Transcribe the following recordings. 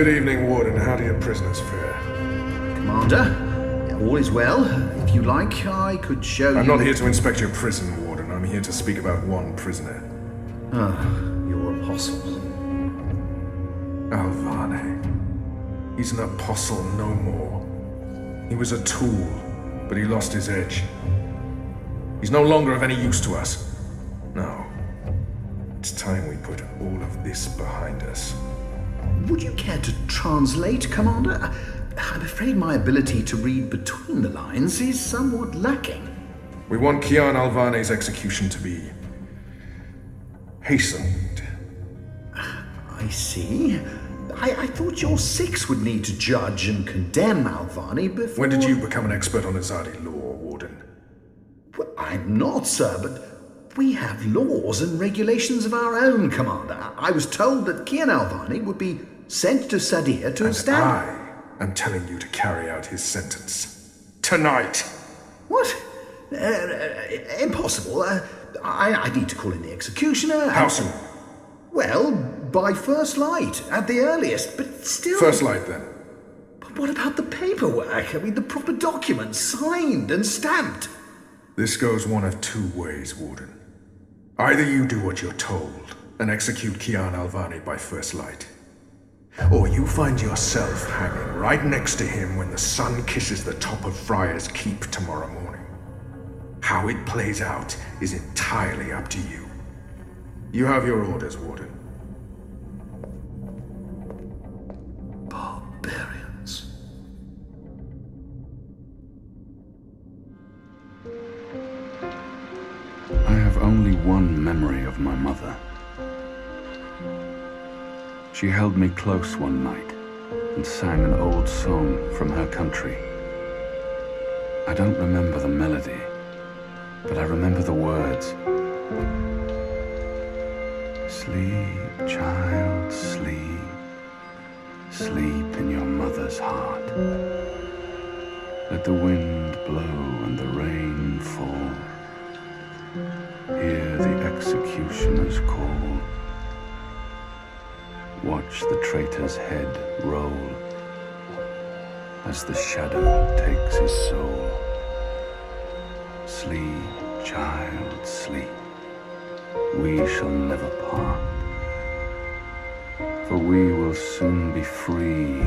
Good evening, Warden. How do your prisoners fare? Commander, all is well. If you like, I could show you... I'm not here to inspect your prison, Warden. I'm here to speak about one prisoner. Ah, your apostle. Alvane. He's an apostle no more. He was a tool, but he lost his edge. He's no longer of any use to us. No. It's time we put all of this behind us. Would you care to translate, Commander? I'm afraid my ability to read between the lines is somewhat lacking. We want Kian Alvane's execution to be hastened. I see. I thought your six would need to judge and condemn Alvane before... When did you become an expert on Azadi law, Warden? Well, I'm not, sir, but we have laws and regulations of our own, Commander. I was told that Kian Alvane would be sent to Sadir to stand... I am telling you to carry out his sentence. Tonight! What? Impossible. I need to call in the executioner. How soon? Well, by first light, at the earliest, but still... First light, then. But what about the paperwork? I mean, the proper documents, signed and stamped. This goes one of two ways, Warden. Either you do what you're told and execute Kian Alvane by first light, or you find yourself hanging right next to him when the sun kisses the top of Friar's Keep tomorrow morning. How it plays out is entirely up to you. You have your orders, Warden. Barbarians. I have only one memory of my mother. She held me close one night and sang an old song from her country. I don't remember the melody, but I remember the words. Sleep, child, sleep. Sleep in your mother's heart. Let the wind blow and the rain fall. Hear the executioner's call. Watch the traitor's head roll as the shadow takes his soul. Sleep, child, sleep. We shall never part, for we will soon be free,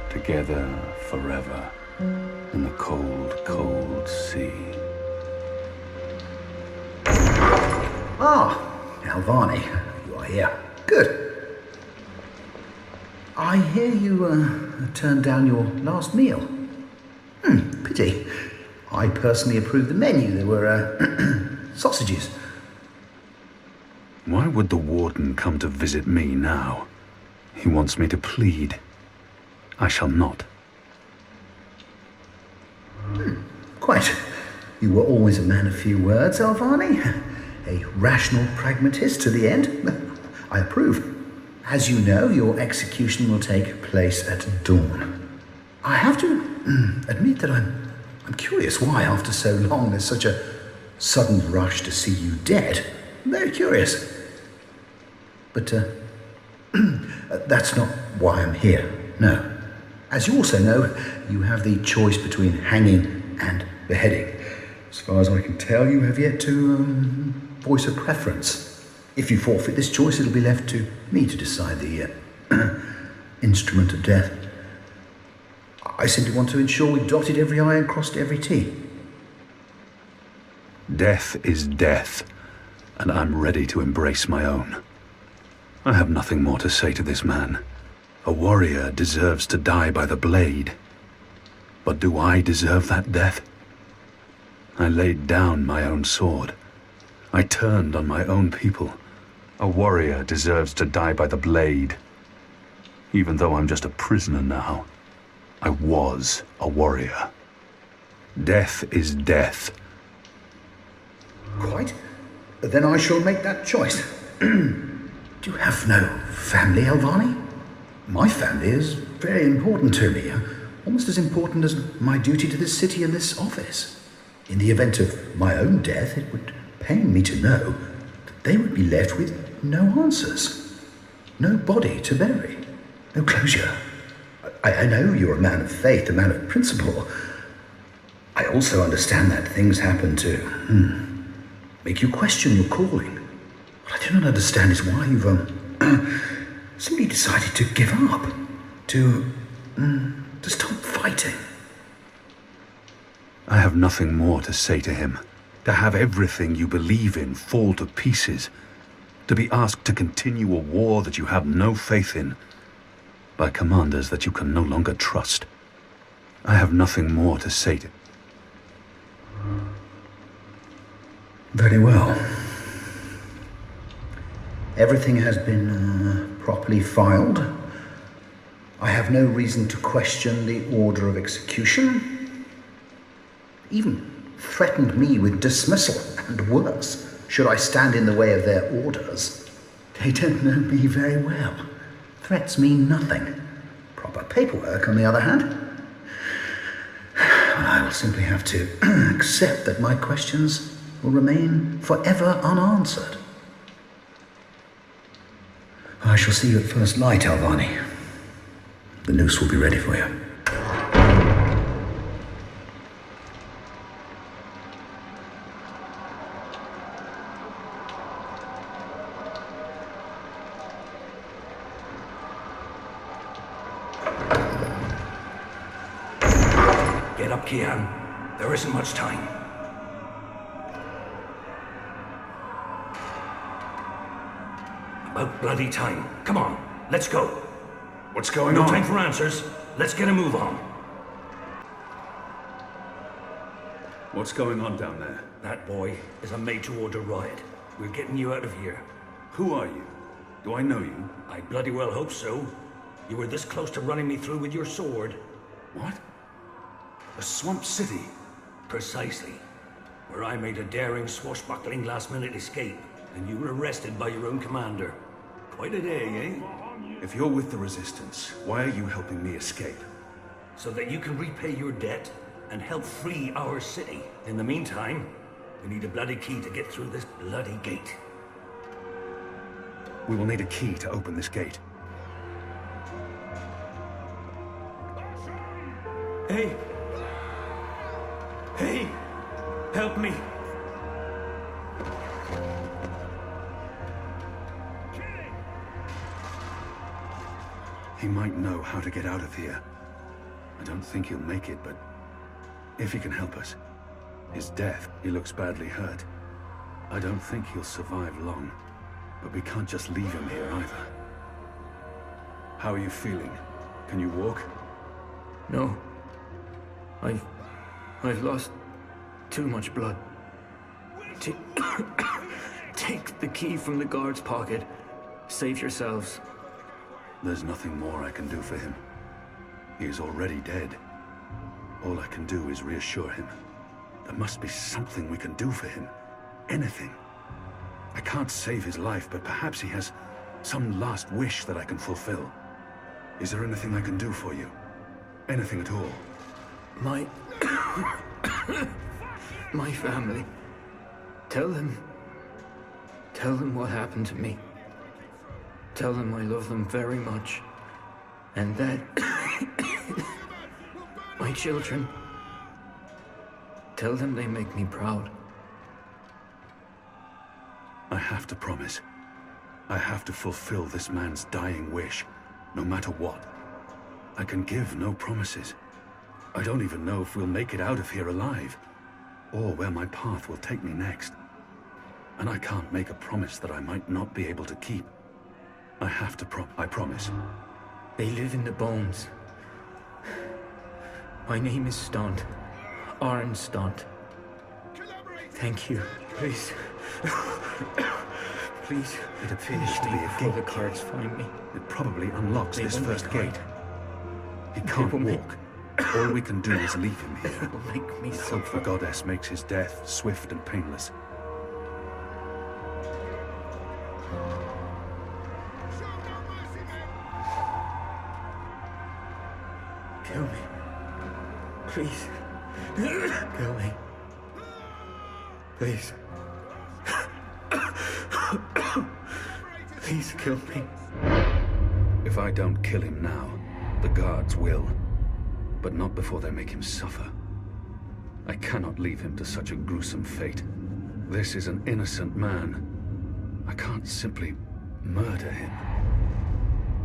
together forever in the cold, cold sea. Ah, Alvane, you are here. Good. I hear you turned down your last meal. Pity. I personally approved the menu. There were, sausages. Why would the warden come to visit me now? He wants me to plead. I shall not. Quite. You were always a man of few words, Alvane. A rational pragmatist to the end. I approve. As you know, your execution will take place at dawn. I have to admit that I'm curious why, after so long, there's such a sudden rush to see you dead. Very curious. But that's not why I'm here. No. As you also know, you have the choice between hanging and beheading. As far as I can tell, you have yet to voice a preference. If you forfeit this choice, it'll be left to me to decide the instrument of death. I simply want to ensure we dotted every I and crossed every T. Death is death, and I'm ready to embrace my own. I have nothing more to say to this man. A warrior deserves to die by the blade. But do I deserve that death? I laid down my own sword. I turned on my own people. A warrior deserves to die by the blade. Even though I'm just a prisoner now, I was a warrior. Death is death. Quite. Then I shall make that choice. Do you have no family, Alvane? My family is very important to me. Almost as important as my duty to this city and this office. In the event of my own death, it would pain me to know that they would be left with no answers. No body to bury. No closure. I know you're a man of faith, a man of principle. I also understand that things happen to make you question your calling. What I do not understand is why you've simply decided to give up, to stop fighting. I have nothing more to say to him. To have everything you believe in fall to pieces. To be asked to continue a war that you have no faith in, by commanders that you can no longer trust. I have nothing more to say to... Very well. Everything has been properly filed. I have no reason to question the order of execution. Even threatened me with dismissal, and worse, should I stand in the way of their orders. They don't know me very well. Threats mean nothing. Proper paperwork, on the other hand. I will simply have to accept that my questions will remain forever unanswered. I shall see you at first light, Alvani. The noose will be ready for you. Get up, Kian. There isn't much time. About bloody time. Come on, let's go. What's going No on? time for answers. Let's get a move on. What's going on down there? That boy is a made-to-order riot. We're getting you out of here. Who are you? Do I know you? I bloody well hope so. You were this close to running me through with your sword. What? A swamp city? Precisely. Where I made a daring, swashbuckling last-minute escape, and you were arrested by your own commander. Quite a day, eh? If you're with the Resistance, why are you helping me escape? So that you can repay your debt and help free our city. In the meantime, we need a bloody key to get through this bloody gate. We will need a key to open this gate. Hey! Hey! Help me! He might know how to get out of here. I don't think he'll make it, but if he can help us. His death, he looks badly hurt. I don't think he'll survive long, but we can't just leave him here either. How are you feeling? Can you walk? No. I've lost too much blood. Take the key from the guard's pocket. Save yourselves. There's nothing more I can do for him. He is already dead. All I can do is reassure him. There must be something we can do for him. Anything. I can't save his life, but perhaps he has some last wish that I can fulfill. Is there anything I can do for you? Anything at all? My family. Tell them what happened to me. Tell them I love them very much. And that my children. Tell them they make me proud. I have to promise. I have to fulfill this man's dying wish, no matter what. I can give no promises. I don't even know if we'll make it out of here alive, or where my path will take me next. And I can't make a promise that I might not be able to keep. I have to I promise. They live in the bones. My name is Stunt. Arn Stunt. Thank you. Please. Please. It appears to be a before gate. the cards find me. It probably unlocks They this will first make gate. He can't will make- walk. All we can do is leave him They here. will make me And so. hope the goddess makes his death swift and painless. Kill me. Please. Kill me. Please. Please kill me. If I don't kill him now, the guards will. But not before they make him suffer. I cannot leave him to such a gruesome fate. This is an innocent man. I can't simply murder him.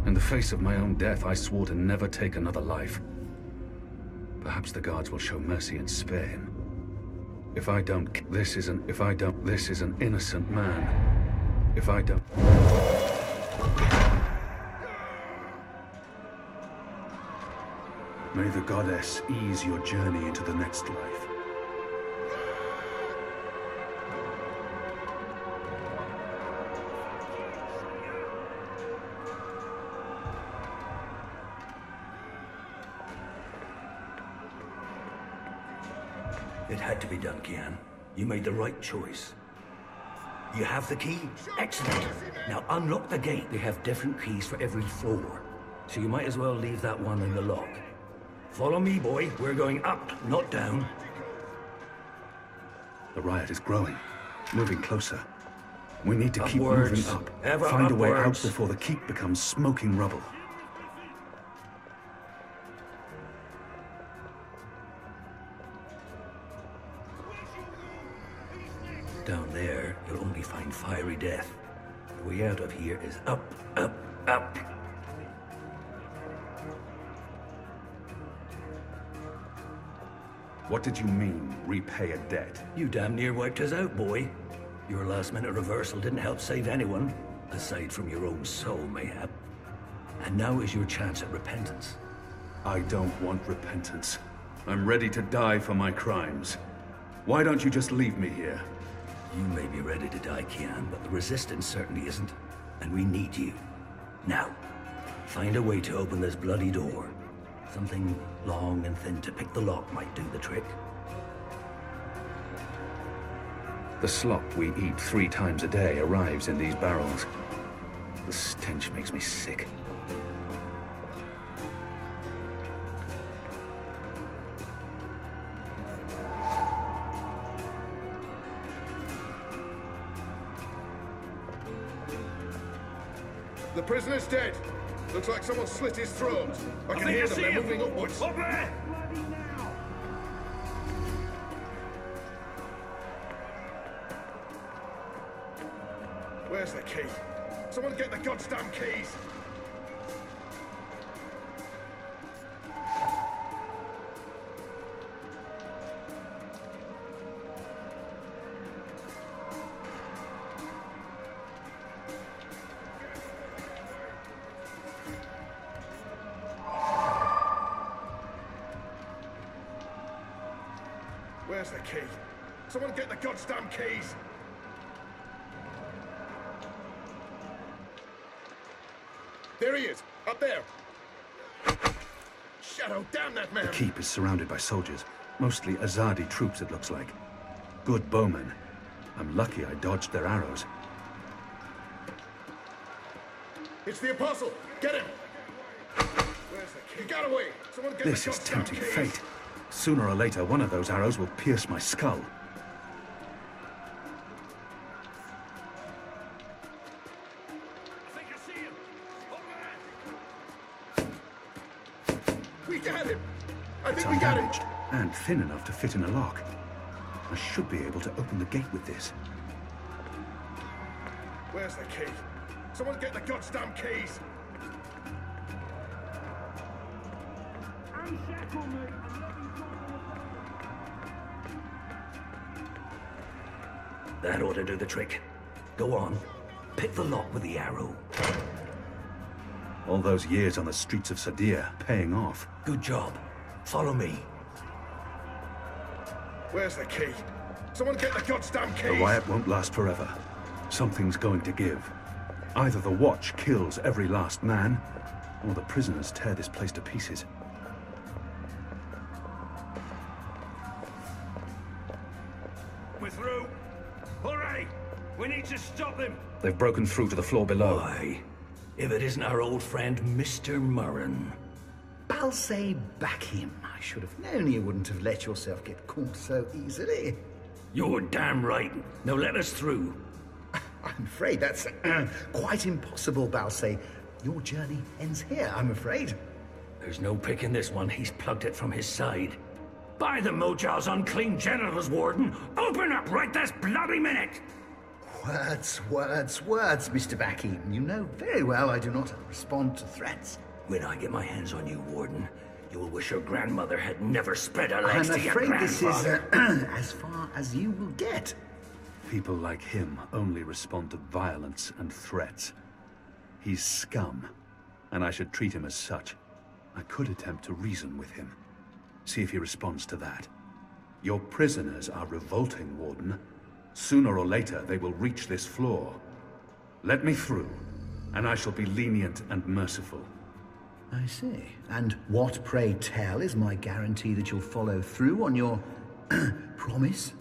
In the face of my own death, I swore to never take another life. Perhaps the guards will show mercy and spare him. This is an innocent man. If I don't... May the goddess ease your journey into the next life. It had to be done, Kian. You made the right choice. You have the key? Excellent. Now unlock the gate. They have different keys for every floor. So you might as well leave that one in the lock. Follow me, boy. We're going up, not down. The riot is growing, moving closer. We need to keep Upwards. moving up. Ever Find a way out upwards. before the keep becomes smoking rubble. Down there, you'll only find fiery death. The way out of here is up, up, up. What did you mean, repay a debt? You damn near wiped us out, boy. Your last-minute reversal didn't help save anyone, aside from your own soul, mayhap. And now is your chance at repentance. I don't want repentance. I'm ready to die for my crimes. Why don't you just leave me here? You may be ready to die, Kian, but the Resistance certainly isn't. And we need you. Now, find a way to open this bloody door. Something long and thin to pick the lock might do the trick. The slop we eat 3 times a day arrives in these barrels. The stench makes me sick. The prisoner's dead. Looks like someone slit his throat. I can hear them. They're moving upwards. Up there! Where's the key? Someone get the goddamn keys. Where's the key? Someone get the goddamn keys! There he is! Up there! Shadow, damn that man! The keep is surrounded by soldiers. Mostly Azadi troops, it looks like. Good bowmen. I'm lucky I dodged their arrows. It's the Apostle! Get him! Where's the key? He got away! Someone get This the is goddamn tempting keys! fate. Sooner or later, one of those arrows will pierce my skull. I think I see him! Up there! We got him! I It's think we got him! undamaged and thin enough to fit in a lock. I should be able to open the gate with this. Where's the key? Someone get the goddamn keys! That ought to do the trick. Go on. Pick the lock with the arrow. All those years on the streets of Sadir paying off. Good job. Follow me. Where's the key? Someone get the goddamn keys! The riot won't last forever. Something's going to give. Either the Watch kills every last man, or the prisoners tear this place to pieces. We're through. Hooray! We need to stop them. They've broken through to the floor below. Why? If it isn't our old friend, Mr. Murren. Balsay, back him. I should have known you wouldn't have let yourself get caught so easily. You're damn right. Now let us through. I'm afraid that's quite impossible, Balsay. Your journey ends here, I'm afraid. There's no picking this one. He's plugged it from his side. By the Mojal's unclean genitals, Warden! Open up right this bloody minute! Words, Mr. Backy. You know very well I do not respond to threats. When I get my hands on you, Warden, you'll wish your grandmother had never spread her legs I'm to your afraid this is grandfather. as far as you will get. People like him only respond to violence and threats. He's scum, and I should treat him as such. I could attempt to reason with him. See if he responds to that. Your prisoners are revolting, Warden. Sooner or later, they will reach this floor. Let me through, and I shall be lenient and merciful. I see. And what, pray tell, is my guarantee that you'll follow through on your promise?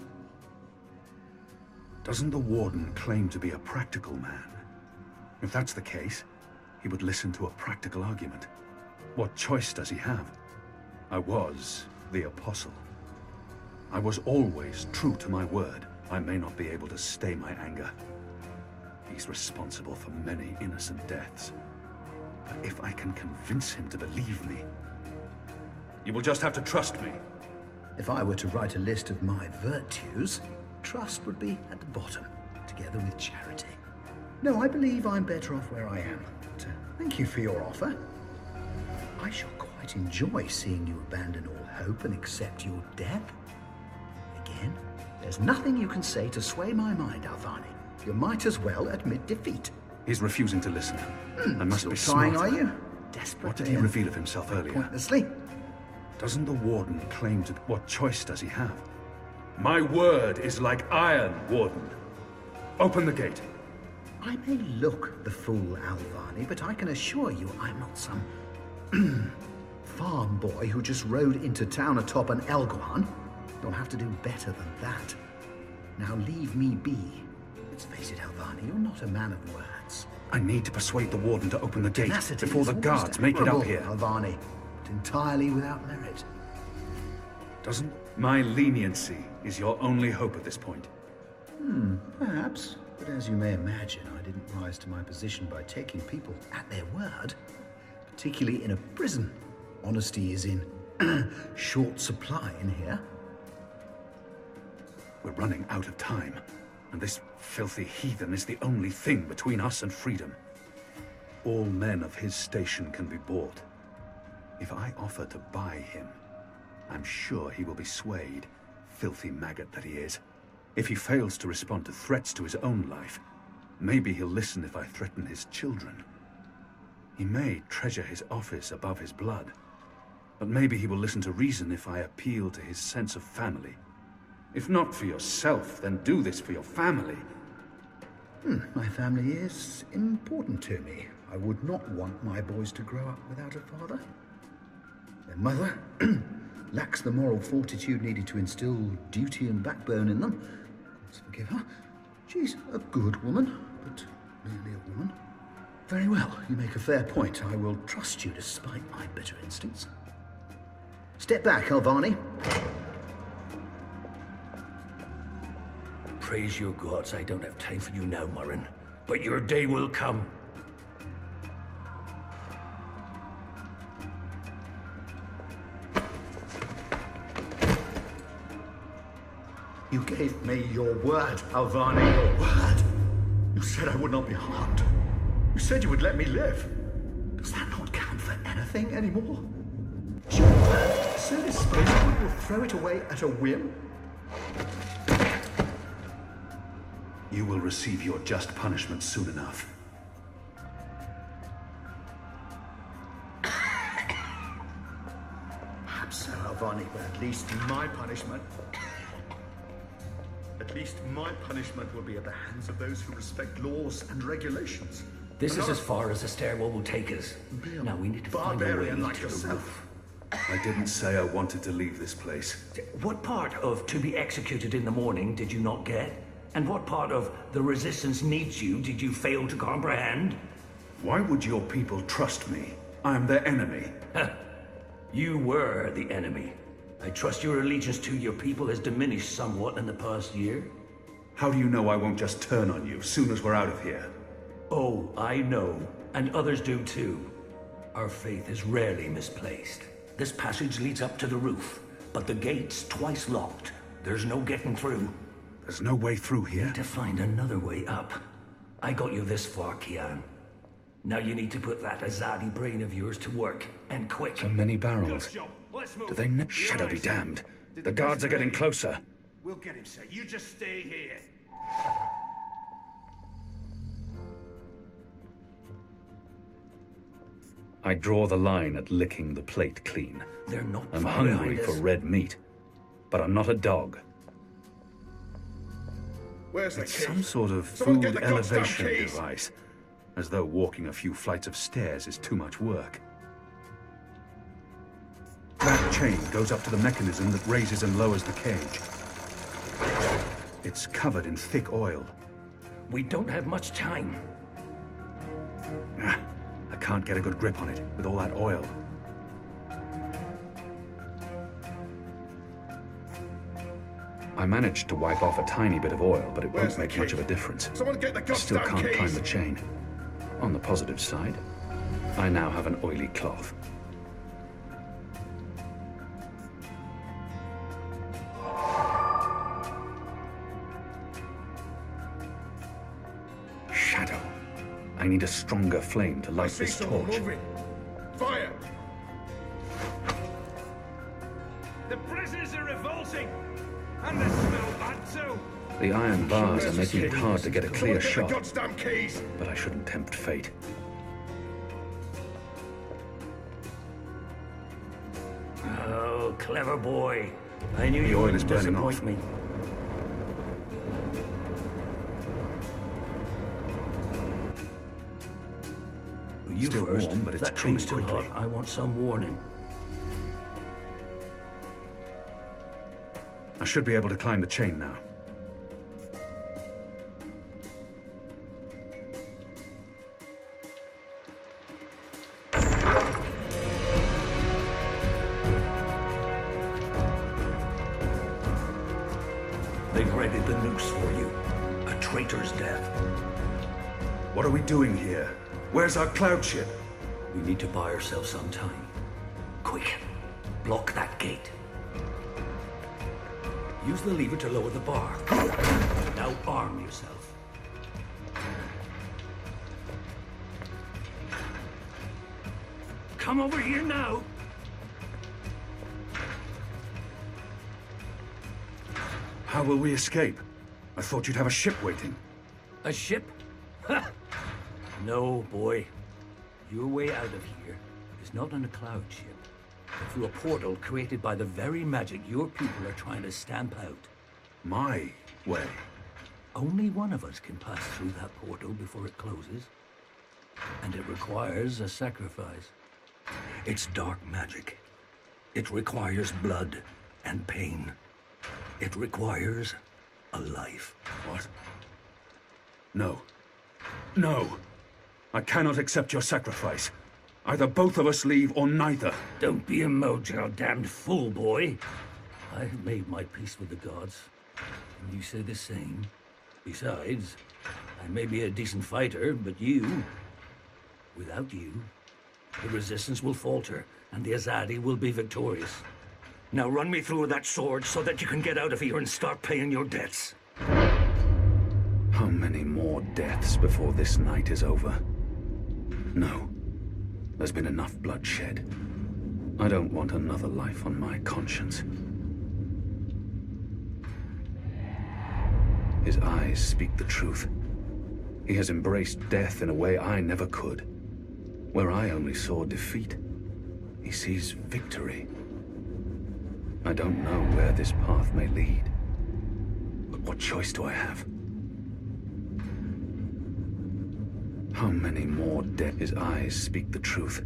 Doesn't the Warden claim to be a practical man? If that's the case, he would listen to a practical argument. What choice does he have? I was the Apostle. I was always true to my word. I may not be able to stay my anger. He's responsible for many innocent deaths. But if I can convince him to believe me, you will just have to trust me. If I were to write a list of my virtues, trust would be at the bottom, together with charity. No, I believe I'm better off where I am. But, thank you for your offer. I shall quite enjoy seeing you abandon all hope and accept your death. Again, there's nothing you can say to sway my mind, Alvani. You might as well admit defeat. He's refusing to listen. I must Still be trying, smarter. are you? Desperate. What did he reveal of himself earlier? Pointlessly. Doesn't the Warden claim to... What choice does he have? My word is like iron, Warden. Open the gate. I may look the fool, Alvani, but I can assure you I'm not some farm boy who just rode into town atop an Elguan. You'll have to do better than that. Now leave me be. Let's face it, Alvani, you're not a man of words. I need to persuade the Warden to open the gate Tenacity before is the almost guards make it up admirable, here. Alvani, but entirely without merit. Doesn't my leniency is your only hope at this point? Perhaps. But as you may imagine, I didn't rise to my position by taking people at their word. Particularly in a prison. Honesty is in short supply in here. We're running out of time, and this filthy heathen is the only thing between us and freedom. All men of his station can be bought. If I offer to buy him, I'm sure he will be swayed, filthy maggot that he is. If he fails to respond to threats to his own life, maybe he'll listen if I threaten his children. He may treasure his office above his blood, but maybe he will listen to reason if I appeal to his sense of family. If not for yourself, then do this for your family. My family is important to me. I would not want my boys to grow up without a father. Their mother lacks the moral fortitude needed to instill duty and backbone in them. Let's forgive her. She's a good woman, but merely a woman. Very well, you make a fair point. I will trust you despite my bitter instincts. Step back, Alvani. Praise your gods, I don't have time for you now, Murren. But your day will come. You gave me your word, Alvani, your word. You said I would not be harmed. You said you would let me live. Does that not count for anything anymore? Is your word so disposable you'll throw it away at a whim? You will receive your just punishment soon enough. Perhaps so, Alvani, but at least my punishment... At least my punishment will be at the hands of those who respect laws and regulations. This is as far as the stairwell will take us. Now we need to find a way Barbarian like to the yourself. roof. I didn't say I wanted to leave this place. What part of to be executed in the morning did you not get? And what part of the resistance needs you did you fail to comprehend? Why would your people trust me? I'm their enemy. You were the enemy. I trust your allegiance to your people has diminished somewhat in the past year. How do you know I won't just turn on you soon as we're out of here? Oh, I know. And others do too. Our faith is rarely misplaced. This passage leads up to the roof, but the gate's twice locked. There's no getting through. There's no way through here? To find another way up. I got you this far, Kian. Now you need to put that Azadi brain of yours to work, and quick. So many barrels. Do they Shadow be damned. The guards are getting closer. We'll get him, sir. You just stay here. I draw the line at licking the plate clean. They're not I'm far hungry behind for us. red meat, but I'm not a dog. Where's the It's key? some sort of Someone get food the goddamn elevation keys. device. As though walking a few flights of stairs is too much work. That chain goes up to the mechanism that raises and lowers the cage. It's covered in thick oil. We don't have much time. I can't get a good grip on it with all that oil. I managed to wipe off a tiny bit of oil, but it Where's won't the make much key? of a difference. Someone get the I still goddamn can't climb keys. the chain. On the positive side, I now have an oily cloth. Shadow. I need a stronger flame to I light see this someone torch. moving. Fire! The prisoners are revolting! And they smell bad too! The iron bars are Where's making it this hard to get a clear Someone get shot, the goddamn keys. but I shouldn't tempt fate. Oh, clever boy. I knew The you oil wouldn't is burning disappoint off. me. You Still first. warm, but it's that cooling chain's too quickly. hot. I want some warning. I should be able to climb the chain now. They've readied the noose for you. A traitor's death. What are we doing here? Where's our cloud ship? We need to buy ourselves some time. Quick. Block that gate. Use the lever to lower the bar. Now arm yourself. Come over here now. How will we escape? I thought you'd have a ship waiting. A ship? Ha! No, boy. Your way out of here is not on a cloud ship, but through a portal created by the very magic your people are trying to stamp out. My way. Only one of us can pass through that portal before it closes. And it requires a sacrifice. It's dark magic. It requires blood and pain. It requires a life. What? No. No! I cannot accept your sacrifice. Either both of us leave or neither. Don't be a mojo damned fool, boy. I have made my peace with the gods. And you say the same. Besides, I may be a decent fighter, but you... Without you, the resistance will falter, and the Azadi will be victorious. Now run me through that sword so that you can get out of here and start paying your debts. How many more deaths before this night is over? No. There's been enough bloodshed. I don't want another life on my conscience. His eyes speak the truth. He has embraced death in a way I never could. Where I only saw defeat, he sees victory. I don't know where this path may lead. But what choice do I have? How many more dead? His eyes speak the truth.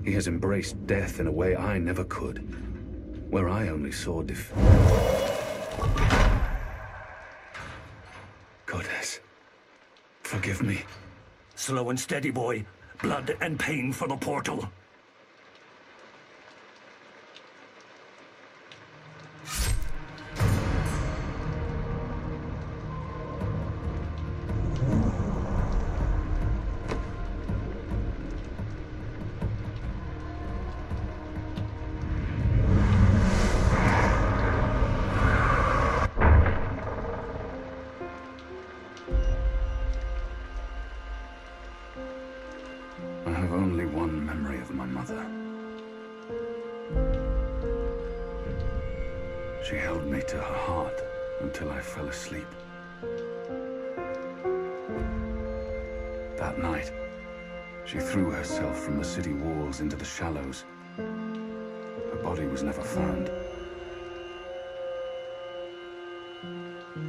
He has embraced death in a way I never could. Where I only saw defeat. Goddess, forgive me. Slow and steady, boy. Blood and pain for the portal. She held me to her heart until I fell asleep. That night, she threw herself from the city walls into the shallows. Her body was never found.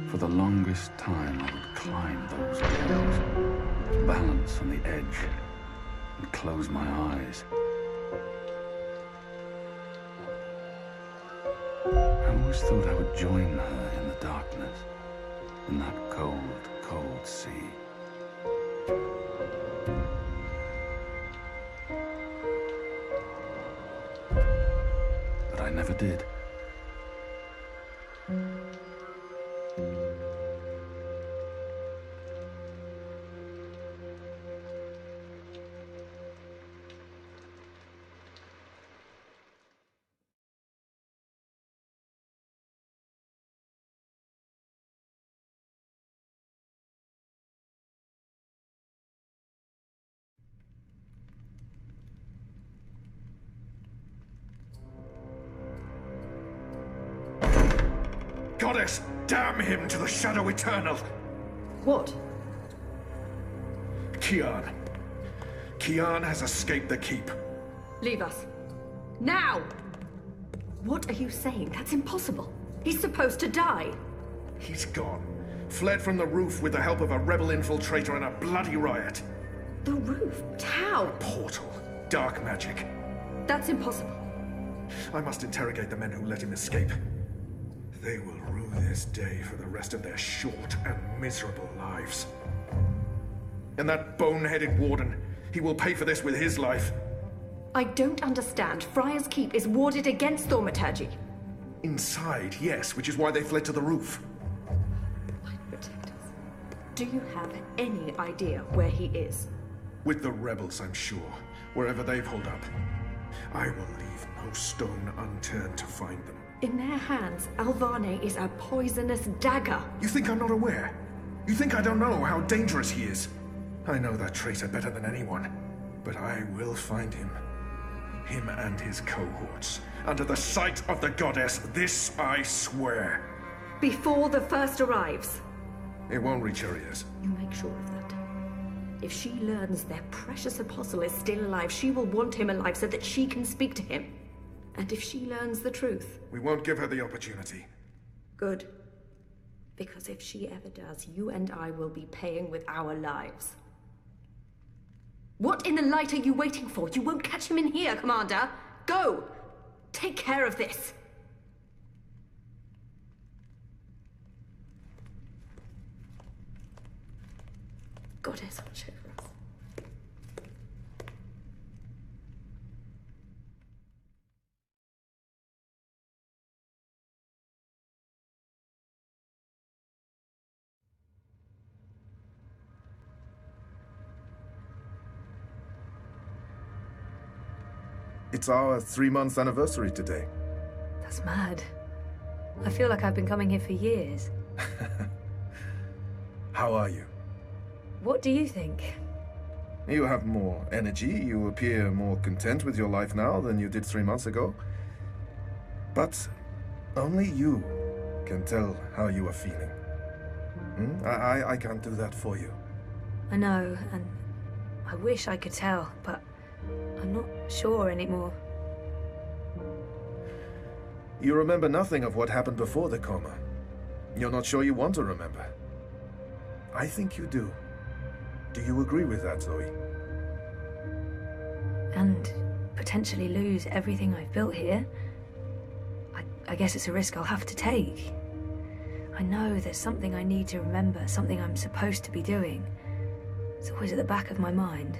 For the longest time, I would climb those walls, balance on the edge, and close my eyes. I always thought I would join her in the darkness, in that cold, cold sea. But I never did. Goddess, damn him to the Shadow Eternal! What? Kian. Kian has escaped the keep. Leave us. Now! What are you saying? That's impossible. He's supposed to die. He's gone. Fled from the roof with the help of a rebel infiltrator in a bloody riot. The roof? How? Portal. Dark magic. That's impossible. I must interrogate the men who let him escape. They will rue this day for the rest of their short and miserable lives. And that bone-headed warden, he will pay for this with his life. I don't understand. Friar's Keep is warded against thaumaturgy. Inside, yes, which is why they fled to the roof. Light protectors. Do you have any idea where he is? With the rebels, I'm sure. Wherever they've holed up. I will leave no stone unturned to find them. In their hands, Alvane is a poisonous dagger. You think I'm not aware? You think I don't know how dangerous he is? I know that traitor better than anyone. But I will find him. Him and his cohorts. Under the sight of the goddess, this I swear. Before the first arrives. It won't reach her ears. You make sure of that. If she learns their precious apostle is still alive, she will want him alive so that she can speak to him. And if she learns the truth... We won't give her the opportunity. Good. Because if she ever does, you and I will be paying with our lives. What in the light are you waiting for? You won't catch him in here, Commander. Go! Take care of this. Goddess, watch over us. It's our 3-month anniversary today. That's mad. I feel like I've been coming here for years. How are you? What do you think? You have more energy. You appear more content with your life now than you did 3 months ago. But only you can tell how you are feeling. I can't do that for you. I know, and I wish I could tell, but I'm not sure anymore. You remember nothing of what happened before the coma. You're not sure you want to remember. I think you do. Do you agree with that, Zoe? And potentially lose everything I've built here. I guess it's a risk I'll have to take. I know there's something I need to remember, something I'm supposed to be doing. It's always at the back of my mind.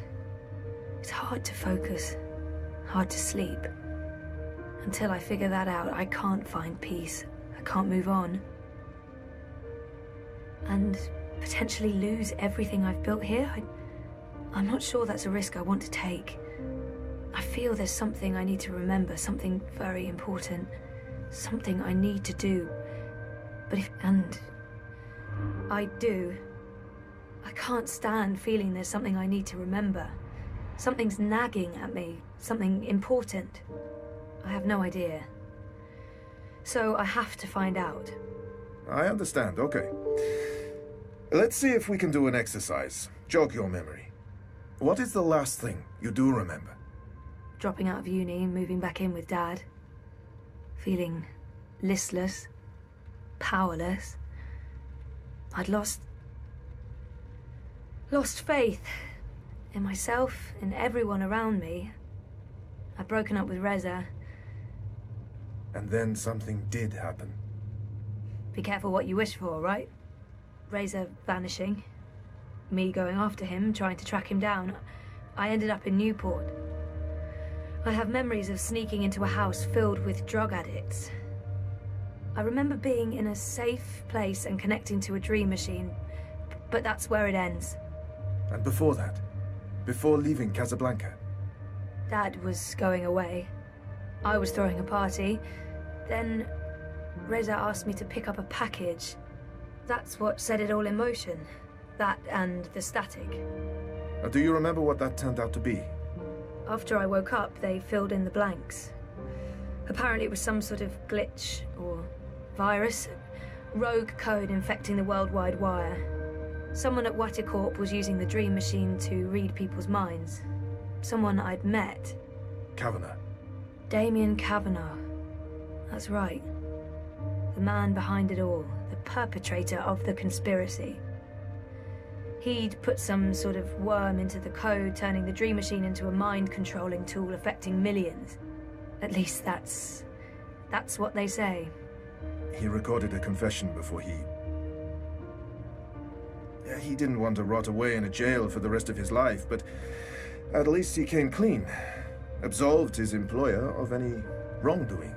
It's hard to focus, hard to sleep. Until I figure that out, I can't find peace. I can't move on. And potentially lose everything I've built here? I'm not sure that's a risk I want to take. I feel there's something I need to remember, something very important. Something I need to do. But if... and... I do. I can't stand feeling there's something I need to remember. Something's nagging at me. Something important. I have no idea. So I have to find out. I understand, okay. Let's see if we can do an exercise. Jog your memory. What is the last thing you do remember? Dropping out of uni, moving back in with Dad. Feeling listless, powerless. I'd lost faith in myself, in everyone around me. I'd broken up with Reza. And then something did happen. Be careful what you wish for, right? Reza vanishing. Me going after him, trying to track him down. I ended up in Newport. I have memories of sneaking into a house filled with drug addicts. I remember being in a safe place and connecting to a dream machine, but that's where it ends. And before that? Before leaving Casablanca? Dad was going away. I was throwing a party. Then Reza asked me to pick up a package. That's what set it all in motion. That and the static. Do you remember what that turned out to be? After I woke up, they filled in the blanks. Apparently it was some sort of glitch or virus, rogue code infecting the worldwide wire. Someone at Waticorp was using the dream machine to read people's minds. Someone I'd met. Kavanagh. Damien Kavanagh. That's right. The man behind it all, the perpetrator of the conspiracy. He'd put some sort of worm into the code, turning the dream machine into a mind-controlling tool affecting millions. At least that's what they say. He recorded a confession before he didn't want to rot away in a jail for the rest of his life, but at least he came clean. Absolved his employer of any wrongdoing.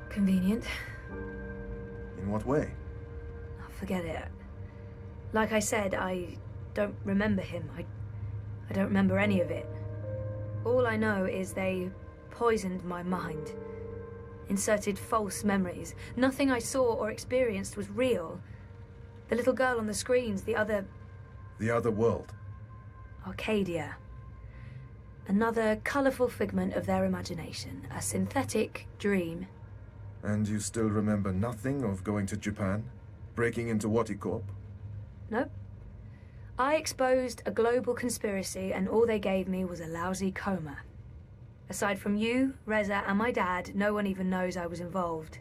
Convenient. In what way? Oh, forget it. Like I said, I don't remember him. I don't remember any of it. All I know is they poisoned my mind. Inserted false memories. Nothing I saw or experienced was real. The little girl on the screens, the other... The other world. Arcadia. Another colourful figment of their imagination. A synthetic dream. And you still remember nothing of going to Japan? Breaking into Waticorp? Nope. I exposed a global conspiracy and all they gave me was a lousy coma. Aside from you, Reza, and my dad, no one even knows I was involved.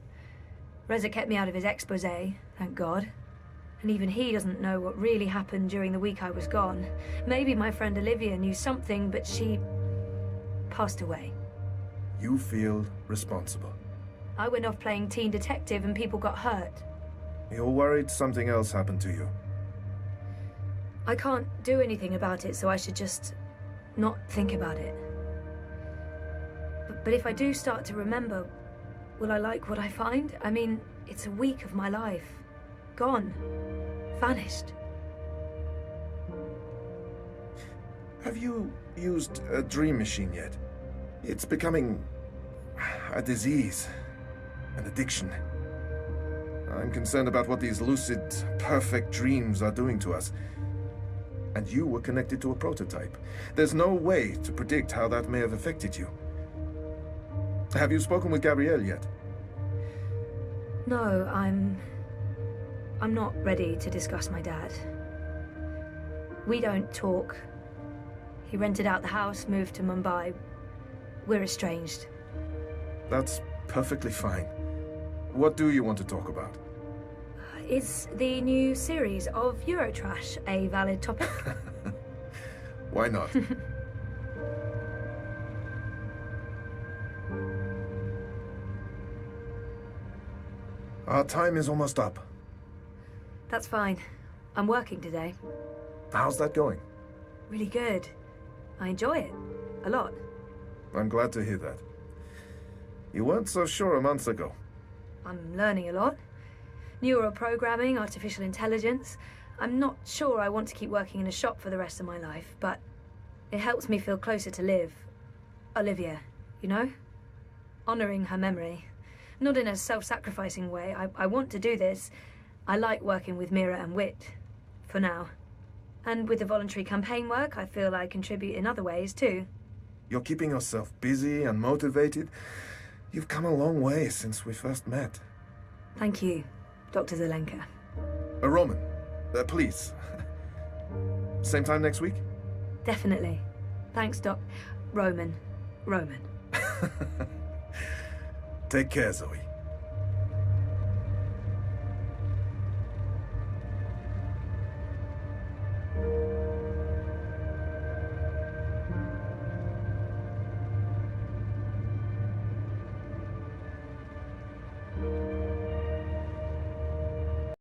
Reza kept me out of his exposé, thank God. And even he doesn't know what really happened during the week I was gone. Maybe my friend Olivia knew something, but she passed away. You feel responsible. I went off playing teen detective and people got hurt. You're worried something else happened to you. I can't do anything about it, so I should just not think about it. But if I do start to remember, will I like what I find? I mean, it's a week of my life. Gone. Vanished. Have you used a dream machine yet? It's becoming a disease, an addiction. I'm concerned about what these lucid, perfect dreams are doing to us. And you were connected to a prototype. There's no way to predict how that may have affected you. Have you spoken with Gabrielle yet? No, I'm not ready to discuss my dad. We don't talk. He rented out the house, moved to Mumbai. We're estranged. That's perfectly fine. What do you want to talk about? Is the new series of Eurotrash a valid topic? Why not? Our time is almost up. That's fine. I'm working today. How's that going? Really good. I enjoy it. A lot. I'm glad to hear that. You weren't so sure a month ago. I'm learning a lot. Neural programming, artificial intelligence. I'm not sure I want to keep working in a shop for the rest of my life, but it helps me feel closer to Liv. Olivia, you know? Honouring her memory. Not in a self-sacrificing way. I want to do this. I like working with Mira and Wit. For now. And with the voluntary campaign work, I feel I contribute in other ways, too. You're keeping yourself busy and motivated. You've come a long way since we first met. Thank you, Dr. Zelenka. Roman, please. Same time next week? Definitely. Thanks, Roman. Take care, Zoe.